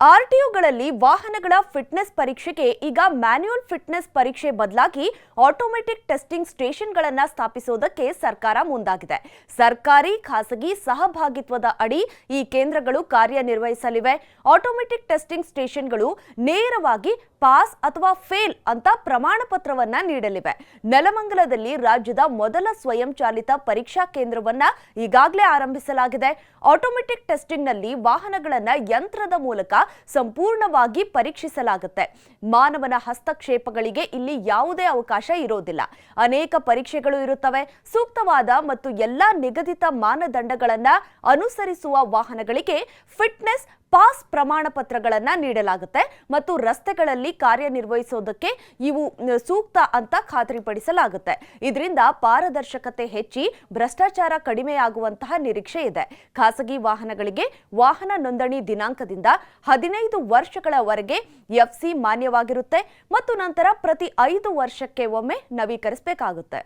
ಆರ್ಟಿಒಗಳಲ್ಲಿ ವಾಹನಗಳ ಫಿಟ್ನೆಸ್ ಪರೀಕ್ಷೆಗೆ ಈಗ ಮ್ಯಾನ್ಯುಯಲ್ ಫಿಟ್ನೆಸ್ ಪರೀಕ್ಷೆ ಬದಲಾಗಿ ಆಟೋಮೆಟಿಕ್ ಟೆಸ್ಟಿಂಗ್ ಸ್ಟೇಷನ್ಗಳನ್ನು ಸ್ಥಾಪಿಸುವುದಕ್ಕೆ ಸರ್ಕಾರ ಮುಂದಾಗಿದೆ. ಸರ್ಕಾರಿ ಖಾಸಗಿ ಸಹಭಾಗಿತ್ವದ ಅಡಿ ಈ ಕೇಂದ್ರಗಳು ಕಾರ್ಯನಿರ್ವಹಿಸಲಿವೆ. ಆಟೋಮೆಟಿಕ್ ಟೆಸ್ಟಿಂಗ್ ಸ್ಟೇಷನ್ಗಳು ನೇರವಾಗಿ ಪಾಸ್ ಅಥವಾ ಫೇಲ್ ಅಂತ ಪ್ರಮಾಣ ಪತ್ರವನ್ನ ನೀಡಲಿವೆ. ನೆಲಮಂಗಲದಲ್ಲಿ ರಾಜ್ಯದ ಮೊದಲ ಸ್ವಯಂಚಾಲಿತ ಪರೀಕ್ಷಾ ಕೇಂದ್ರವನ್ನ ಈಗಾಗಲೇ ಆರಂಭಿಸಲಾಗಿದೆ. ಆಟೋಮೆಟಿಕ್ ಟೆಸ್ಟಿಂಗ್ ನಲ್ಲಿ ವಾಹನಗಳನ್ನ ಯಂತ್ರದ ಮೂಲಕ ಸಂಪೂರ್ಣವಾಗಿ ಪರೀಕ್ಷಿಸಲಾಗುತ್ತೆ. ಮಾನವನ ಹಸ್ತಕ್ಷೇಪಗಳಿಗೆ ಇಲ್ಲಿ ಯಾವುದೇ ಅವಕಾಶ ಇರೋದಿಲ್ಲ. ಅನೇಕ ಪರೀಕ್ಷೆಗಳು ಇರುತ್ತವೆ. ಸೂಕ್ತವಾದ ಮತ್ತು ಎಲ್ಲಾ ನಿಗದಿತ ಮಾನದಂಡಗಳನ್ನ ಅನುಸರಿಸುವ ವಾಹನಗಳಿಗೆ ಫಿಟ್ನೆಸ್ ಪಾಸ್ ಪ್ರಮಾಣ ಪತ್ರಗಳನ್ನು ನೀಡಲಾಗುತ್ತೆ ಮತ್ತು ರಸ್ತೆಗಳಲ್ಲಿ ಕಾರ್ಯನಿರ್ವಹಿಸೋದಕ್ಕೆ ಇವು ಸೂಕ್ತ ಅಂತ ಖಾತ್ರಿಪಡಿಸಲಾಗುತ್ತೆ. ಇದರಿಂದ ಪಾರದರ್ಶಕತೆ ಹೆಚ್ಚಿ ಭ್ರಷ್ಟಾಚಾರ ಕಡಿಮೆಯಾಗುವಂತಹ ನಿರೀಕ್ಷೆ ಇದೆ. ಖಾಸಗಿ ವಾಹನಗಳಿಗೆ ವಾಹನ ನೋಂದಣಿ ದಿನಾಂಕದಿಂದ 15 ವರ್ಷಗಳವರೆಗೆ ಎಫ್ಸಿ ಮಾನ್ಯವಾಗಿರುತ್ತೆ ಮತ್ತು ನಂತರ ಪ್ರತಿ 5 ವರ್ಷಕ್ಕೆ ಒಮ್ಮೆ ನವೀಕರಿಸಬೇಕಾಗುತ್ತೆ.